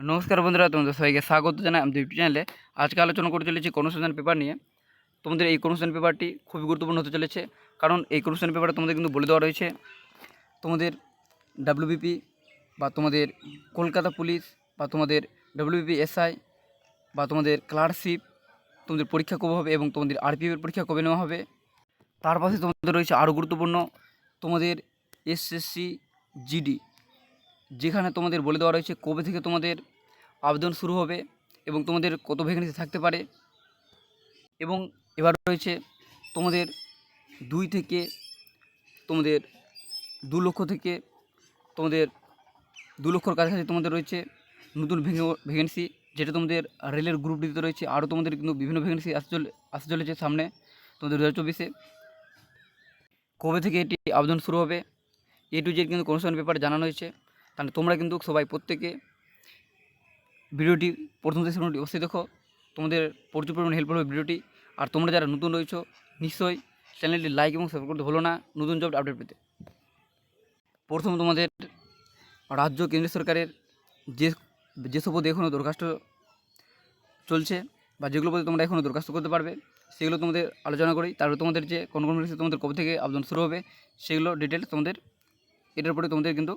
নমস্কার বন্ধুরা, তোমাদের সবাইকে স্বাগত জানাই আমাদের ইউটিউব চ্যানেলে। আজকে আলোচনা করতে চলেছি কনভার্সেশন পেপার নিয়ে। তোমাদের এই কনভার্সেশন পেপারটি খুবই গুরুত্বপূর্ণ হতে চলেছে, কারণ এই কনভার্সেশন পেপারে তোমাদের কিন্তু বলে দেওয়া রয়েছে তোমাদের ডাব্লিউবিপি বা তোমাদের কলকাতা পুলিশ বা তোমাদের ডাব্লিউবিপি এসআই বা তোমাদের ক্লার্কশিপ তোমাদের পরীক্ষা কবে হবে এবং তোমাদের আরপিএফের পরীক্ষা কবে নেওয়া হবে। তার পাশে তোমাদের রয়েছে আরও গুরুত্বপূর্ণ তোমাদের এসএসসি জিডি, যেখানে তোমাদের বলে দেওয়া রয়েছে কবে থেকে তোমাদের আবেদন শুরু হবে এবং তোমাদের কত ভ্যাকেন্সি থাকতে পারে। এবং এবার রয়েছে তোমাদের 2 থেকে তোমাদের 2 লক্ষ থেকে তোমাদের 2 লক্ষর কাছাকাছি তোমাদের রয়েছে নতুন ভ্যাকেন্সি, যেটা তোমাদের রেলের গ্রুপ ডিতে রয়েছে। আরও তোমাদের কিন্তু বিভিন্ন ভ্যাকেন্সি আসতে চলেছে সামনে তোমাদের 2024-এ। কবে থেকে এটি আবেদন শুরু হবে এ টু জেড কিন্তু কোশ্চেন পেপারে জানানো হয়েছে। তাহলে তোমরা কিন্তু সবাই প্রত্যেকে ভিডিওটি প্রথম থেকে শেষ অবশ্যই দেখো, তোমাদের প্রচুর পরিমাণে হেল্প হবে ভিডিওটি। আর তোমরা যারা নতুন রয়েছো নিশ্চয়ই চ্যানেলটি লাইক এবং সাবস্ক্রাইব করতে ভুলো না নতুন জব আপডেট পেতে। প্রথম তোমাদের রাজ্য কেন্দ্র সরকারের যেসব পদে এখনও দরখাস্ত চলছে বা যেগুলো পদে তোমরা এখনও দরখাস্ত করতে পারবে সেগুলো তোমাদের আলোচনা করি। তারপরে তোমাদের যে কোন কোন বিষয়ে তোমাদের কবে থেকে আবেদন শুরু হবে সেগুলো ডিটেলস তোমাদের এটার পরে তোমাদের কিন্তু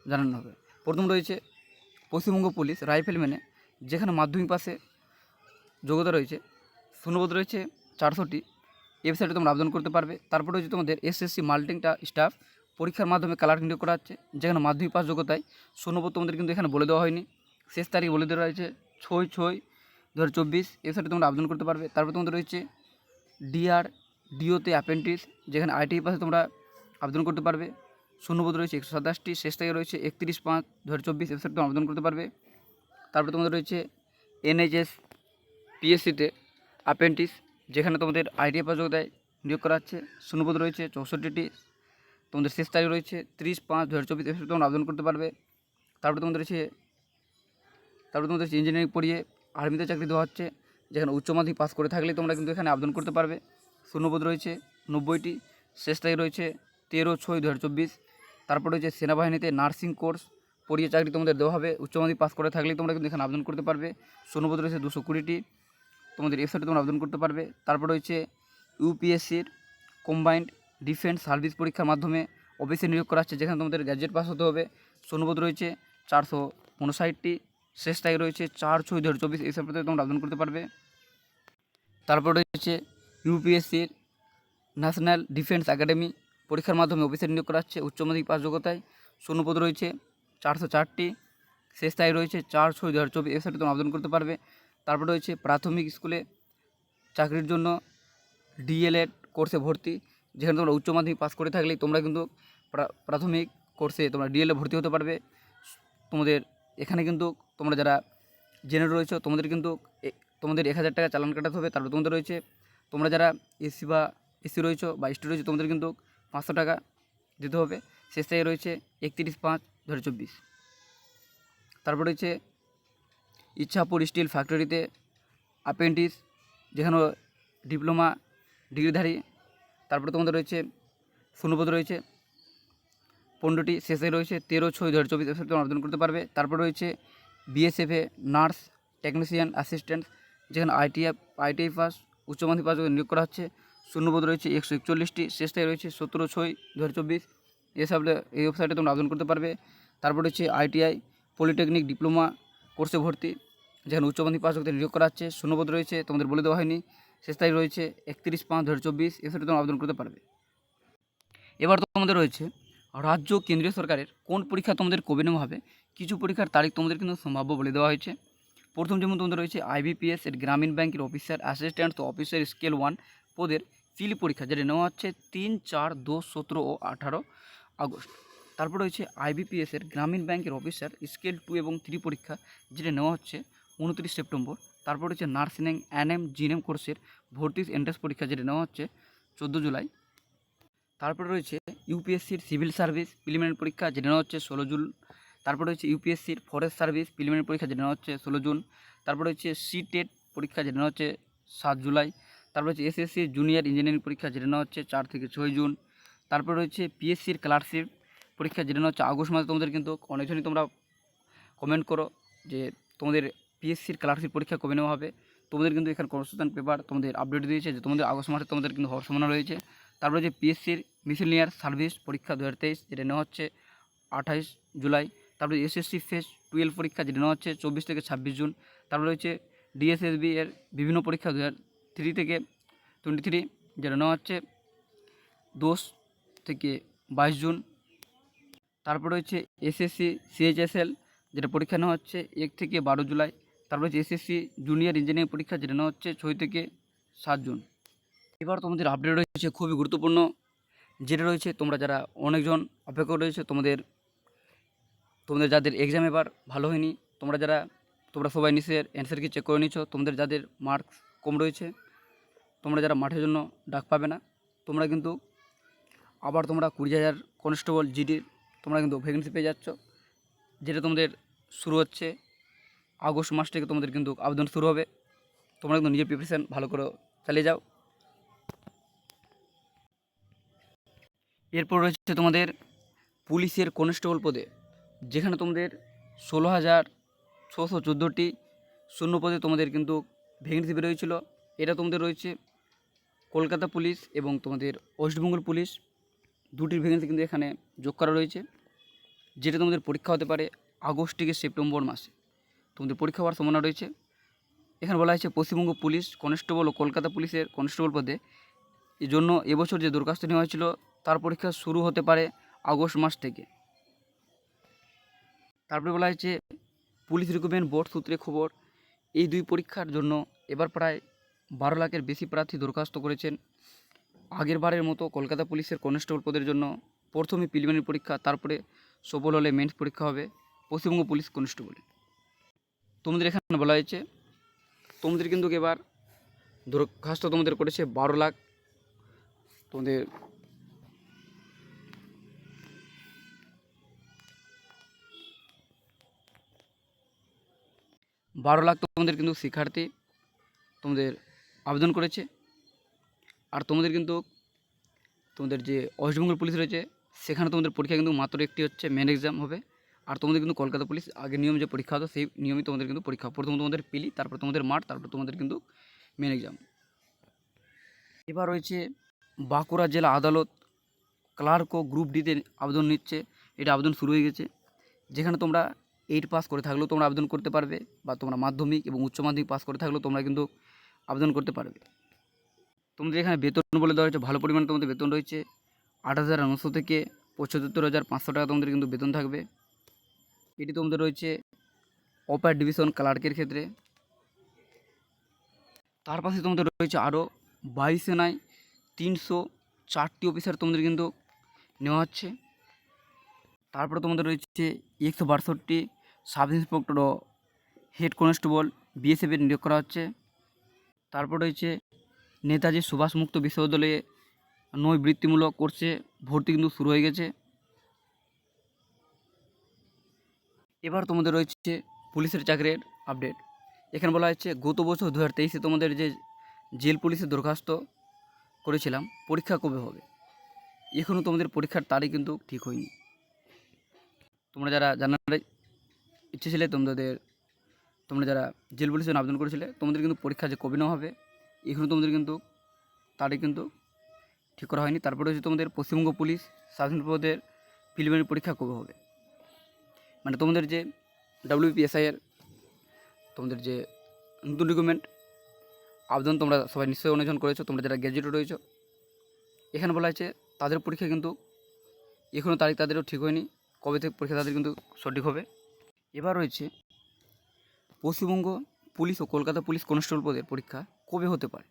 জানানো হবে। প্রথম রয়েছে পশ্চিমবঙ্গ পুলিশ রাইফেলম্যানে, যেখানে মাধ্যমিক পাশে যোগ্যতা রয়েছে, শূন্যপদ রয়েছে 400টি। ওয়েবসাইটে তোমরা আবেদন করতে পারবে। তারপরে রয়েছে তোমাদের এসএসসি মাল্টিটা স্টাফ, পরীক্ষার মাধ্যমে ক্লার্ক নিয়োগ করা হচ্ছে, যেখানে মাধ্যমিক পাস যোগ্যতায় শূন্যপদ তোমাদের কিন্তু এখানে বলে দেওয়া হয়নি, শেষ তারিখ বলে দেওয়া হয়েছে 6/6/2024। ওয়েবসাইটে তোমরা আবেদন করতে পারবে। তারপরে তোমাদের রয়েছে ডিওতে অ্যাপ্রেন্টিস, যেখানে আইটিআই পাশে তোমরা আবেদন করতে পারবে, শূন্যপদ রয়েছে 127টি, শেষ তারিখ রয়েছে 31/5/2024। ওয়েবসাইটে তোমরা আবেদন করতে পারবে। তারপরে তোমাদের রয়েছে এনএইচএস পিএসসিতে অ্যাপ্রেন্টিস, যেখানে তোমাদের আইটিআই পাস যোগ্যতায় নিয়োগ করা হচ্ছে, শূন্যপদ রয়েছে 64টি, তোমাদের শেষ তারিখ রয়েছে 30/5/2024। ওয়েবসাইটে তোমরা আবেদন করতে পারবে। তারপরে তোমাদের রয়েছে ইঞ্জিনিয়ারিং পড়িয়ে আর্মিতে চাকরি দেওয়া হচ্ছে, যেখানে উচ্চ মাধ্যমিক পাস করে থাকলে তোমরা কিন্তু এখানে আবেদন করতে পারবে। শূন্যপদ রয়েছে 90টি, শেষ তারিখ রয়েছে 13/6/2024। তারপর রয়েছে সেনাবাহিনীতে নার্সিং কোর্স পড়িয়ে চাকরি তোমাদের দেওয়া হবে, উচ্চ মাধ্যমিক পাস করে থাকলেই তোমরা কিন্তু এখানে আবেদন করতে পারবে। শূন্যপদ রয়েছে 220টি, তোমাদের ওয়েবসাইটে তোমরা আবেদন করতে পারবে। তারপর রয়েছে ইউপিএসসির কম্বাইন্ড ডিফেন্স সার্ভিস পরীক্ষার মাধ্যমে অফিসে নিয়োগ করা হচ্ছে, যেখানে তোমাদের গ্র্যাজুয়েট পাস হতে হবে। শূন্যপদ রয়েছে 459টি, শেষ তারিখ রয়েছে 4/6/2024। এই সপ্তাহে তোমরা আবেদন করতে পারবে। তারপর রয়েছে ইউপিএসসির ন্যাশনাল ডিফেন্স একাডেমি, পরীক্ষার মাধ্যমে অফিসে নিয়োগ করা হচ্ছে, উচ্চ মাধ্যমিক পাস যোগ্যতায়। শূন্যপদ রয়েছে 404টি, শেষ তারিখ রয়েছে 4/6/2024। এই সপ্তাহে তোমরা আবেদন করতে পারবে। তারপর রয়েছে প্রাথমিক স্কুলে চাকরির জন্য ডিএলএড কোর্সে ভর্তি, যেখানে তোমরা উচ্চ মাধ্যমিক পাস করে থাকলেই তোমরা কিন্তু প্রাথমিক কোর্সে তোমরা ডিএলএড ভর্তি হতে পারবে। তোমাদের এখানে কিন্তু তোমরা যারা জেনারেল রয়েছে তোমাদের কিন্তু তোমাদের 1000 টাকা চালান কাটাতে হবে। তারপর তোমাদের রয়েছে তোমরা যারা এসসি রয়েছে বা এসটি রয়েছে তোমাদের কিন্তু 500 টাকা দিতে হবে। শেষ তারিখ রয়েছে 31/5/2024। তারপর রয়েছে ইচ্ছাপুর স্টিল ফ্যাক্টরিতে অ্যাপ্রেন্টিস, যেখানে ডিপ্লোমা ডিগ্রিধারী। তারপরে তোমাদের রয়েছে শূন্যপদ রয়েছে 15টি, শেষে রয়েছে 13/6/2024। তোমরা আবেদন করতে পারবে। তারপর রয়েছে বিএসএফে নার্স টেকনিশিয়ান অ্যাসিস্ট্যান্ট, যেখানে আইটিআই পাস উচ্চ মাধ্যমিক পাস নিয়োগ করা হচ্ছে, শূন্যপদ রয়েছে 141টি, শেষ তারিখ রয়েছে 17/6/2024। এই ওয়েবসাইটে তোমরা আবেদন করতে পারবে। তারপর রয়েছে আইটিআই পলিটেকনিক ডিপ্লোমা কোর্সে ভর্তি, যেখানে উচ্চ মাধ্যমিক পাস নিয়োগ করা হচ্ছে, শূন্যপদ রয়েছে তোমাদের বলে দেওয়া হয়নি, শেষ তারিখ রয়েছে 31/5/2024। এই ওয়েবসাইটে তোমরা আবেদন করতে পারবে। এবার তোমাদের রয়েছে রাজ্য কেন্দ্রীয় সরকারের কোন পরীক্ষা তোমাদের কবে নেওয়া হবে। কিছু পরীক্ষার তারিখ তোমাদের কিন্তু সম্ভাব্য বলে দেওয়া হয়েছে। প্রথম যেমন তোমাদের রয়েছে আইবিপিএস এর গ্রামীণ ব্যাংকের অফিসার অ্যাসিস্ট্যান্ট তো অফিসার স্কেল 1 পদের ফিল পরীক্ষা, যেটা নেওয়া হচ্ছে 3, 4, 10, 17 ও 18 আগস্ট। তারপর রয়েছে আইবিপিএস এর গ্রামীণ ব্যাংকের অফিসার স্কেল 2 এবং 3 পরীক্ষা, যেটা নেওয়া হচ্ছে 29 সেপ্টেম্বর। তারপর রয়েছে নার্সিং এনএম জিএনএম কোর্সের ভর্তি এন্ট্রান্স পরীক্ষা, যেটা নেওয়া হচ্ছে 14 জুলাই। তারপরে রয়েছে ইউপিএসসির সিভিল সার্ভিস প্রিলিমিনারি পরীক্ষা, যেটা নেওয়া হচ্ছে 16 জুন। তারপরে রয়েছে ইউপিএসসির ফরেস্ট সার্ভিস প্রিলিমিনারি পরীক্ষা, যেটা নেওয়া হচ্ছে 16 জুন। তারপরে রয়েছে সিটেট পরীক্ষা, যেটা নেওয়া হচ্ছে 7 জুলাই। তারপরে হচ্ছে এসএসসি জুনিয়র ইঞ্জিনিয়ারিং পরীক্ষা, যেটা নেওয়া হচ্ছে 4 থেকে 6 জুন। তারপরে রয়েছে পিএসসির ক্লার্কশিপ পরীক্ষা, যেটা নেওয়া হচ্ছে আগস্ট মাসে। তোমাদের কিন্তু অনেকজনই তোমরা কমেন্ট করো যে তোমাদের পিএসসির ক্লার্কশিপ পরীক্ষা কবে নেওয়া হবে। তোমাদের কিন্তু এখানে কোশ্চেন পেপার তোমাদের আপডেট দিয়েছে যে তোমাদের আগস্ট মাসে তোমাদের কিন্তু হওয়ার সম্ভাবনা রয়েছে। তারপরে যে পিএসসির মিসেলিনিয়ার সার্ভিস পরীক্ষা 2023 যেটা নেওয়া হচ্ছে 28 জুলাই। তারপরে এসএসসি ফেজ 12 পরীক্ষা যেটা নেওয়া হচ্ছে 24 থেকে 26 জুন। তারপরে রয়েছে ডিএসএসবি এর বিভিন্ন পরীক্ষা 2003 থেকে 23 যেটা নেওয়া হচ্ছে 10 থেকে 22 জুন। তারপর রয়েছে এসএসসি সিএইচএসএল যেটা পরীক্ষা নেওয়া হচ্ছে 1 থেকে 12 জুলাই। তারপর হচ্ছে এসএসসি জুনিয়র ইঞ্জিনিয়ারিং পরীক্ষা যেটা নেওয়া হচ্ছে 6 থেকে 7 জুন। এবার তোমাদের আপডেট রয়েছে খুবই গুরুত্বপূর্ণ, যেটা রয়েছে তোমরা যারা অনেকজন অপেক্ষা রয়েছে তোমাদের যাদের এক্সাম এবার ভালো হয়নি, তোমরা সবাই নিচের অ্যান্সার কি চেক করে নিচ্ছ, তোমাদের যাদের মার্কস কম রয়েছে, তোমরা যারা মাঠের জন্য ডাক পাবে না, তোমরা কিন্তু আবার 20,000 কনস্টেবল জিডির তোমরা কিন্তু ভ্যাকেন্সি পেয়ে যাচ্ছ, যেটা তোমাদের শুরু হচ্ছে আগস্ট মাস থেকে তোমাদের কিন্তু আবেদন শুরু হবে। তোমরা কিন্তু নিজের প্রিপারেশান ভালো করে চালিয়ে যাও। এরপর রয়েছে তোমাদের পুলিশের কনস্টেবল পদে, যেখানে তোমাদের 16,614টি শূন্য পদে তোমাদের কিন্তু ভ্যাকেন্সি বেরোয়েছিল। এটা তোমাদের রয়েছে কলকাতা পুলিশ এবং তোমাদের ওয়েস্টবেঙ্গল পুলিশ, দুটির ভ্যাকেন্সি কিন্তু এখানে যোগ করা রয়েছে, যেটা তোমাদের পরীক্ষা হতে পারে আগস্ট থেকে সেপ্টেম্বর মাসে তোমাদের পরীক্ষা হওয়ার সম্ভাবনা রয়েছে। এখানে বলা হয়েছে পশ্চিমবঙ্গ পুলিশ কনস্টেবল ও কলকাতা পুলিশের কনস্টেবল পদে এই জন্য এবছর যে দরখাস্ত নেওয়া হয়েছিল তার পরীক্ষা শুরু হতে পারে আগস্ট মাস থেকে। তারপরে বলা হয়েছে পুলিশ রিক্রুটমেন্ট বোর্ড সূত্রে খবর, এই দুই পরীক্ষার জন্য এবার প্রায় 12 লাখের বেশি প্রার্থী দরখাস্ত করেছেন। আগের বারের মতো কলকাতা পুলিশের কনস্টেবল পদের জন্য প্রথমে প্রিলিমিনারি পরীক্ষা, তারপরে সফল হলে মেন্স পরীক্ষা হবে পশ্চিমবঙ্গ পুলিশ কনস্টেবলে। তোমাদের এখানে বলা হয়েছে তোমাদের কিন্তু এবার দরখাস্ত তোমাদের করেছে 12 লাখ, তোমাদের 12 লাখ তোমাদের কিন্তু শিক্ষার্থী তোমাদের আবেদন করেছে। আর তোমাদের কিন্তু তোমাদের যে ওয়েস্টবেঙ্গল পুলিশ রয়েছে সেখানে তোমাদের পরীক্ষা কিন্তু মাত্র একটি হচ্ছে মেন এক্সাম হবে। আর তোমাদের কিন্তু কলকাতা পুলিশ আগে নিয়ম যে পরীক্ষা হতো সেই নিয়মই তোমাদের কিন্তু পরীক্ষা, প্রথম তোমাদের পিলি, তারপর তোমাদের মাঠ, তারপর তোমাদের কিন্তু মেন এক্সাম। এবার রয়েছে বাঁকুড়া জেলা আদালত ক্লার্ক ও গ্রুপ ডিতে আবেদন নিচ্ছে, এটা আবেদন শুরু হয়ে গেছে। যেখানে তোমরা 8 পাস করে থাকলেও তোমরা আবেদন করতে পারবে, বা তোমরা মাধ্যমিক এবং উচ্চ মাধ্যমিক পাস করে থাকলেও তোমরা কিন্তু আবেদন করতে পারবে। তোমাদের এখানে বেতন বলে দেওয়া হয়েছে, ভালো পরিমাণে তোমাদের বেতন রয়েছে 8,900 থেকে 75,500 টাকা তোমাদের কিন্তু বেতন থাকবে। এটি তোমাদের রয়েছে অপার ডিভিশন ক্লার্কের ক্ষেত্রে। তার পাশে তোমাদের রয়েছে আরও 22 সেনায় 304টি অফিসার তোমাদের কিন্তু নেওয়া হচ্ছে। তারপরে তোমাদের রয়েছে 162টি সাব ইন্সপেক্টর ও হেড কনস্টেবল বিএসএফের নিয়োগ করা হচ্ছে। তারপর রয়েছে নেতাজি সুভাষ মুক্ত বিশ্ববিদ্যালয়ে নৈবৃত্তিমূলক কোর্সে ভর্তি কিন্তু শুরু হয়ে গেছে। এবার তোমাদের রয়েছে পুলিশের চাকরির আপডেট। এখানে বলা হচ্ছে গত বছর 2023-এ তোমাদের যে জেল পুলিশের দরখাস্ত করেছিলাম পরীক্ষা কবে হবে, এখনও তোমাদের পরীক্ষার তারিখ কিন্তু ঠিক হয়নি। তোমরা যারা জানার ইচ্ছে ছিলে তোমরা যারা জেল পুলিশের জন্য আবেদন করেছিলে তোমাদের কিন্তু পরীক্ষা যে কবে নেওয়া হবে এখনও তোমাদের কিন্তু তারিখ কিন্তু ঠিক করা হয়নি। তারপরে হচ্ছে তোমাদের পশ্চিমবঙ্গ পুলিশ স্বাধীন পদের প্রিলিমিনারি পরীক্ষা কবে হবে, মানে তোমাদের যে WPSI-এর তোমাদের যে নতুন রিক্রুটমেন্ট আবেদন তোমরা সবাই নিশ্চয়ই অনেকজন করেছো, তোমরা যারা গ্র্যাজুয়েট রয়েছো। এখানে বলা হয়েছে তাদের পরীক্ষা কিন্তু এখনও তারিখ তাদেরও ঠিক হয়নি, কবে থেকে পরীক্ষা তাদের কিন্তু সঠিক হবে। এবার রয়েছে পশ্চিমবঙ্গ পুলিশ ও কলকাতা পুলিশ কনস্টেবল পদের পরীক্ষা কবে হতে পারে,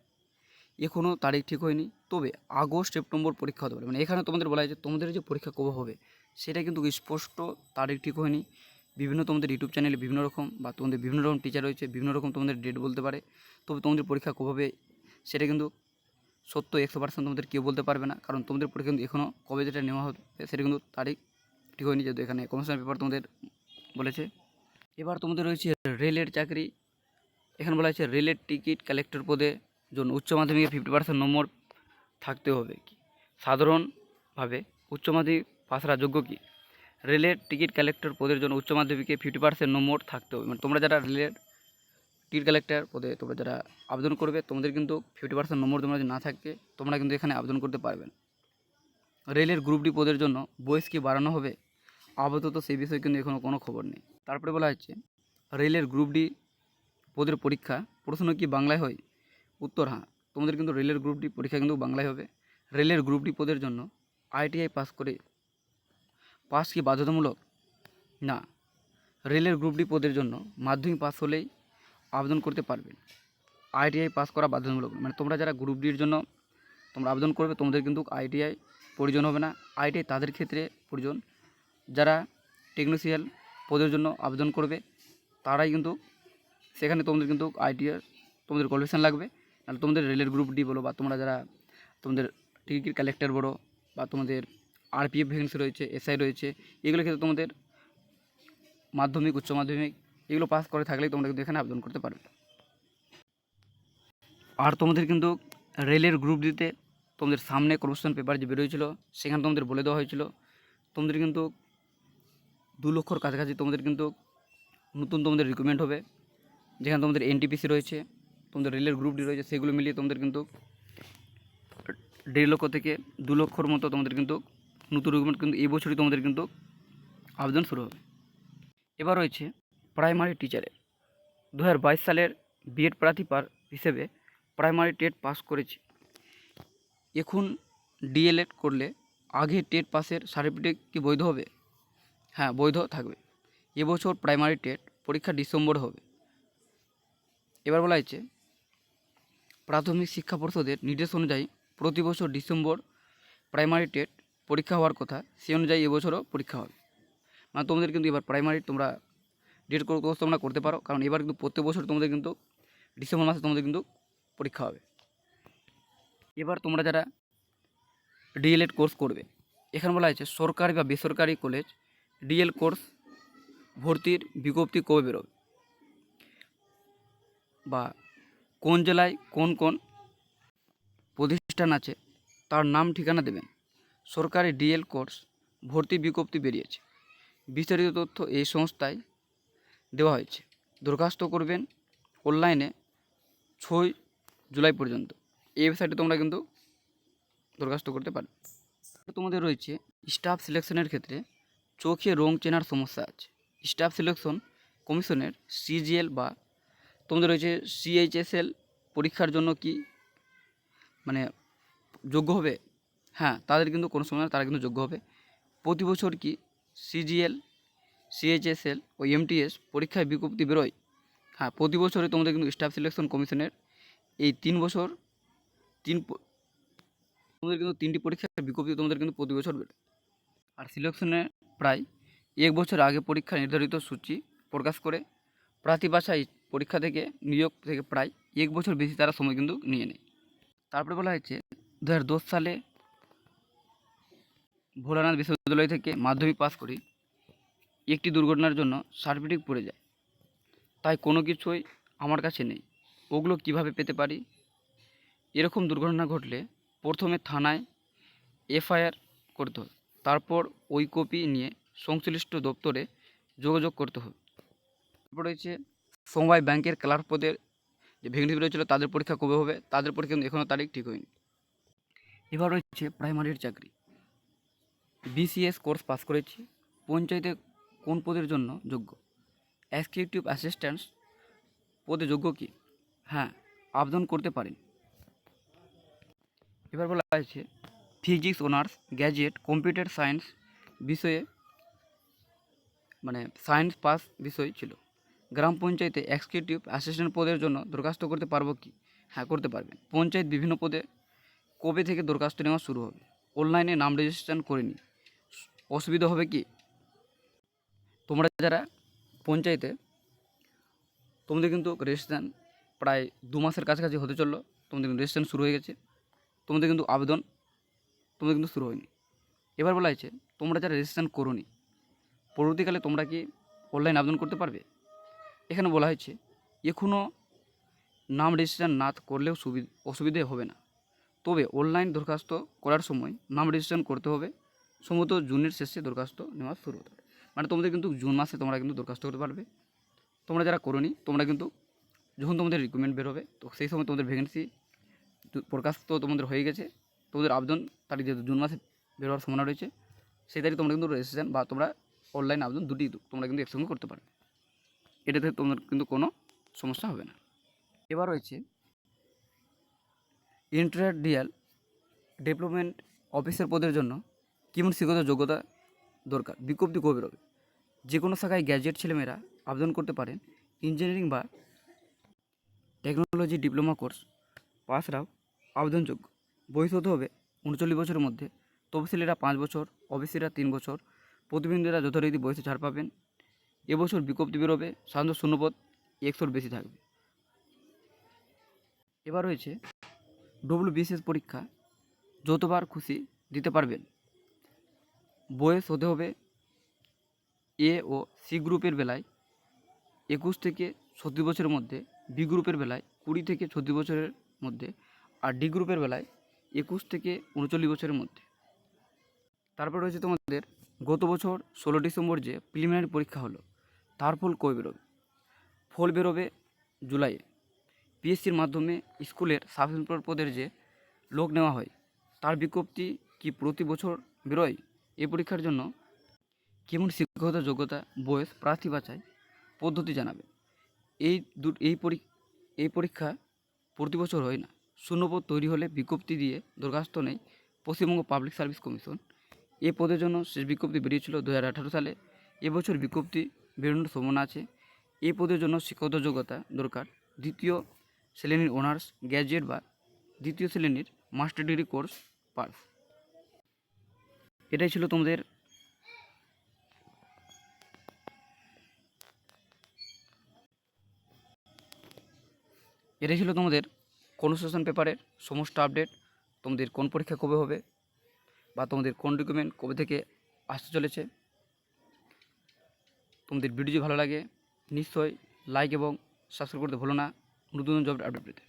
এখনও তারিখ ঠিক হয়নি, তবে আগস্ট সেপ্টেম্বর পরীক্ষা হতে পারে। মানে এখানে তোমাদের বলা হয়েছে তোমাদের যে পরীক্ষা কবে হবে সেটা কিন্তু স্পষ্ট তারিখ ঠিক হয়নি। বিভিন্ন তোমাদের ইউটিউব চ্যানেলে বিভিন্ন রকম বা তোমাদের বিভিন্ন রকম টিচার রয়েছে, বিভিন্ন রকম তোমাদের ডেট বলতে পারে, তবে তোমাদের পরীক্ষা কবে হবে সেটা কিন্তু সত্য 100% তোমাদের কেউ বলতে পারবে না, কারণ তোমাদের পরীক্ষা কিন্তু এখনও কবে যেটা নেওয়া হবে সেটা কিন্তু তারিখ ঠিক হয়নি, যেহেতু এখানে কমিশন পেপার তোমাদের বলেছে। এবার তোমাদের রয়েছে রেলের চাকরি। এখানে বলা হয়েছে রেলের টিকিট কালেক্টর পদে জন্য উচ্চ মাধ্যমিকে 50% নম্বর থাকতে হবে কি, সাধারণভাবে উচ্চ মাধ্যমিক পাশরা যোগ্য কি, রেলের টিকিট কালেক্টর পদের জন্য উচ্চ মাধ্যমিকে 50% নম্বর থাকতে হবে। মানে তোমরা যারা রেলের টিকিট কালেক্টর পদে তোমরা যারা আবেদন করবে, তোমাদের কিন্তু 50% নম্বর তোমরা যদি না থাকে তোমরা কিন্তু এখানে আবেদন করতে পারবে না। রেলের গ্রুপ ডি পদের জন্য বয়স কি বাড়ানো হবে? আপাতত সেই বিষয়ে কিন্তু এখনও কোনো খবর নেই। তারপরে বলা হচ্ছে রেলের গ্রুপ ডি পদের পরীক্ষা প্রশ্ন কি বাংলায় হয়? উত্তর হ্যাঁ, তোমাদের কিন্তু রেলের গ্রুপ ডি পরীক্ষা কিন্তু বাংলায় হবে। রেলের গ্রুপ ডি পদের জন্য আইটিআই পাস কি বাধ্যতামূলক? না, রেলের গ্রুপ ডি পদের জন্য মাধ্যমিক পাস হলেই আবেদন করতে পারবেন। আইটিআই পাস করা বাধ্যতামূলক। মানে তোমরা যারা গ্রুপ ডির জন্য তোমরা আবেদন করবে তোমাদের কিন্তু আইটিআই প্রয়োজন হবে না। আইটিআই তাদের ক্ষেত্রে প্রয়োজন যারা টেকনিশিয়াল পদের জন্য আবেদন করবে, তারাই কিন্তু সেখানে তোমাদের কিন্তু আইটিআই তোমাদের কোয়ালিফিকেশান লাগবে। নাহলে তোমাদের রেলের গ্রুপ ডি বলো বা তোমরা যারা তোমাদের টিকিট কালেক্টর বলো বা তোমাদের আরপিএফ ভ্যাকেন্সি রয়েছে, এসআই রয়েছে, এগুলো ক্ষেত্রে তোমাদের মাধ্যমিক উচ্চ মাধ্যমিক এগুলো পাস করে থাকলেই তোমরা কিন্তু এখানে আবেদন করতে পারবে। আর তোমাদের কিন্তু রেলের গ্রুপ ডিতে তোমাদের সামনে কোশ্চেন পেপার যে বেরোয়েছিল সেখানে তোমাদের বলে দেওয়া হয়েছিল তোমাদের কিন্তু 2 লক্ষর কাছাকাছি তোমাদের কিন্তু নতুন তোমাদের রিক্রুটমেন্ট হবে। যেখানে তোমাদের এনটিপিসি রয়েছে, তোমাদের রেলের গ্রুপ ডি রয়েছে, সেগুলো মিলিয়ে তোমাদের কিন্তু 1.5 লক্ষ থেকে 2 লক্ষর মতো তোমাদের কিন্তু নতুন রিক্রুটমেন্ট কিন্তু এই বছরই তোমাদের কিন্তু আবেদন শুরু হবে। এবার রয়েছে প্রাইমারি টিচারের 2022 সালের বিএড প্রার্থী হিসেবে প্রাইমারি টেট পাস করেছে। এখন ডিএলএড করলে আগে টেট পাসের সার্টিফিকেট কি বৈধ হবে? হ্যাঁ, বৈধ থাকবে। এবছর প্রাইমারি টেট পরীক্ষা ডিসেম্বরে হবে। এবার বলা হয়েছে প্রাথমিক শিক্ষা পর্ষদের নির্দেশ অনুযায়ী প্রতি বছর ডিসেম্বর প্রাইমারি টেট পরীক্ষা হওয়ার কথা, সেই অনুযায়ী এবছরও পরীক্ষা হবে। মানে তোমাদের কিন্তু এবার প্রাইমারি তোমরা ডেট কোর্স তোমরা করতে পারো, কারণ এবার কিন্তু প্রত্যেক বছর তোমাদের কিন্তু ডিসেম্বর মাসে তোমাদের কিন্তু পরীক্ষা হবে। এবার তোমরা যারা ডিএলএড কোর্স করবে, এখানে বলা হয়েছে সরকারি বা বেসরকারি কলেজ ডিএল কোর্স ভর্তির বিজ্ঞপ্তি কবে বেরোবে বা কোন জেলায় কোন কোন প্রতিষ্ঠান আছে তার নাম ঠিকানা দেবেন। সরকারি ডিএল কোর্স ভর্তি বিজ্ঞপ্তি বেরিয়েছে। বিস্তারিত তথ্য এই সংস্থায় দেওয়া হয়েছে। দরখাস্ত করবেন অনলাইনে 6 জুলাই পর্যন্ত। এই ওয়েবসাইটে তোমরা কিন্তু দরখাস্ত করতে পারো। তোমাদের রয়েছে স্টাফ সিলেকশনের ক্ষেত্রে চোখে রং চেনার সমস্যা আছে। স্টাফ সিলেকশন কমিশনের সিজিএল বা তোমাদের রয়েছে সিএইচএসএল পরীক্ষার জন্য কি মানে যোগ্য হবে? হ্যাঁ, তাদের কিন্তু কোনো সময় তারা কিন্তু যোগ্য হবে। প্রতি বছর কি সিজিএল, সিএইচএসএল ও এমটিএস পরীক্ষায় বিজ্ঞপ্তি বেরোয়? হ্যাঁ, প্রতি বছরই তোমাদের কিন্তু স্টাফ সিলেকশন কমিশনের এই 3 বছর তোমাদের কিন্তু 3টি পরীক্ষার বিজ্ঞপ্তি তোমাদের কিন্তু প্রতি বছর বেরোয়। আর সিলেকশনে প্রায় 1 বছর আগে পরীক্ষা নির্ধারিত সূচি প্রকাশ করে প্রার্থী বাছাই পরীক্ষা থেকে নিয়োগ থেকে প্রায় 1 বছর বেশি তারা সময় কিন্তু নিয়ে নেয়। তারপরে বলা হয়েছে 2010 সালে ভোলানাথ বিশ্ববিদ্যালয় থেকে মাধ্যমিক পাস করি একটি দুর্ঘটনার জন্য সার্টিফিকেট পড়ে যায়, তাই কোনো কিছুই আমার কাছে নেই, ওগুলো কিভাবে পেতে পারি? এরকম দুর্ঘটনা ঘটলে প্রথমে থানায় এফআইআর করতে হবে, তারপর ওই কপি নিয়ে সংশ্লিষ্ট দপ্তরে যোগাযোগ করতে হবে। তারপর রয়েছে সমবায় ব্যাংকের ক্লার্ক পদের যে ভ্যাকেন্সি বেরিয়েছিল তাদের পরীক্ষা কবে হবে? তাদের পরীক্ষা কিন্তু এখনও তারিখ ঠিক হয়নি। এবার রয়েছে প্রাইমারির চাকরি। বিসিএস কোর্স পাস করেছি, পঞ্চায়েতে কোন পদের জন্য যোগ্য? এক্সিকিউটিভ অ্যাসিস্ট্যান্ট পদে যোগ্য কি? হ্যাঁ, আবেদন করতে পারেন। এবার বলা হয়েছে physics honours graduate computer science বিষয়ে মানে সায়েন্স পাস বিষয় ছিল। গ্রাম পঞ্চায়েতে এক্সিকিউটিভ অ্যাসিস্ট্যান্ট পদের জন্য দরখাস্ত করতে পারবো কি? হ্যাঁ, করতে পারবেন। পঞ্চায়েত বিভিন্ন পদে কবে থেকে দরখাস্ত নেওয়া শুরু হবে? অনলাইনে নাম রেজিস্ট্রেশন করে নি, অসুবিধা হবে কি? তোমরা যারা পঞ্চায়েতে তোমাদের কিন্তু রেজিস্ট্রেশন প্রায় 2 মাসের কাছাকাছি হতে চললো, তোমাদের কিন্তু রেজিস্ট্রেশন শুরু হয়ে গেছে, তোমাদের কিন্তু আবেদন তোমাদের কিন্তু শুরু হয়নি। এবার বলা হয়েছে তোমরা যারা রেজিস্ট্রেশন করোনি পরবর্তীকালে তোমরা কি অনলাইন আবেদন করতে পারবে? এখানে বলা হয়েছে এখনও নাম রেজিস্ট্রেশন না করলেও অসুবিধে হবে না, তবে অনলাইন দরখাস্ত করার সময় নাম রেজিস্ট্রেশন করতে হবে সম্ভবত জুনের শেষে দরখাস্ত নেওয়া শুরু হতে পারে। মানে তোমাদের কিন্তু জুন মাসে তোমরা কিন্তু দরখাস্ত করতে পারবে। তোমরা যারা করোনি তোমরা কিন্তু যখন তোমাদের রিক্রুটমেন্ট বেরোবে তো সেই সময় তোমাদের ভ্যাকেন্সি প্রকাশ তো তোমাদের হয়ে গেছে, তোমাদের আবেদন তারিখ যেহেতু জুন মাসে বেরোয়ার সম্ভাবনা রয়েছে, সেই তারিখ তোমরা কিন্তু রেজিস্ট্রেশন বা তোমরা অনলাইন আবেদন দুটি তোমরা কিন্তু একসঙ্গে করতে পারবে। এটাতে তোমাদের কিন্তু কোনো সমস্যা হবে না। এবার রয়েছে ইন্টারডিয়াল ডেভেলপমেন্ট অফিসার পদের জন্য কেমন শিক্ষাগত যোগ্যতা দরকার, বিজ্ঞপ্তি কবে বেরোবে। যে কোনো শাখায় গ্র্যাজুয়েট ছেলেমেয়েরা আবেদন করতে পারেন। ইঞ্জিনিয়ারিং বা টেকনোলজি ডিপ্লোমা কোর্স পাসরাও আবেদনযোগ্য। বয়স হতে হবে 39 বছরের মধ্যে। তফসিলিরা 5 বছর, ওবিসিরা 3 বছর, প্রতিবন্ধীরা যথারীতি বয়সে ছাড় পাবেন। এবছর বিজ্ঞপ্তি বেরোবে, সাধারণত শূন্যপদ 100-র বেশি থাকবে। এবার রয়েছে WBCS পরীক্ষা যতবার খুশি দিতে পারবেন। বয়স হতে হবে এ ও সি গ্রুপের বেলায় 21 থেকে 36 বছরের মধ্যে, বি গ্রুপের বেলায় 20 থেকে 36 বছরের মধ্যে, আর ডি গ্রুপের বেলায় 21 থেকে 39 বছরের মধ্যে। তারপর রয়েছে তোমাদের গত বছর 16 ডিসেম্বর যে প্রিলিমিনারি পরীক্ষা হলো তার ফল কবে বেরোবে। ফল বেরোবে জুলাইয়ে। পিএসসির মাধ্যমে স্কুলের সাব ইন্সপেক্টর পদের যে লোক নেওয়া হয় তার বিজ্ঞপ্তি কি প্রতি বছর বেরোয়। এই পরীক্ষার জন্য কেমন শিক্ষাগত যোগ্যতা, বয়স, প্রার্থী বাছাই পদ্ধতি জানাবে। এই পরীক্ষা প্রতি বছর হয় না। শূন্যপদ তৈরি হলে বিজ্ঞপ্তি দিয়ে দরখাস্ত নেয় পশ্চিমবঙ্গ পাবলিক সার্ভিস কমিশন। এই পদের জন্য শেষ বিজ্ঞপ্তি বেরিয়েছিল 2018 সালে। এবছর বিজ্ঞপ্তি বেরোনোর সম্ভাবনা আছে। এই পদের জন্য শিক্ষাগত যোগ্যতা দরকার দ্বিতীয় শ্রেণীর অনার্স, গ্র্যাজুয়েট বা দ্বিতীয় শ্রেণীর মাস্টার ডিগ্রি কোর্স পাস। এটাই ছিল তোমাদের কনসেশন পেপারের সমস্ত আপডেট। তোমাদের কোন পরীক্ষা কবে হবে বা তোমাদের কোন ডকুমেন্ট কবে থেকে আসতে চলেছে। তোমাদের ভিডিও যদি ভালো লাগে নিশ্চয়ই লাইক এবং সাবস্ক্রাইব করতে ভুলো না নতুন জব আপডেট পেতে।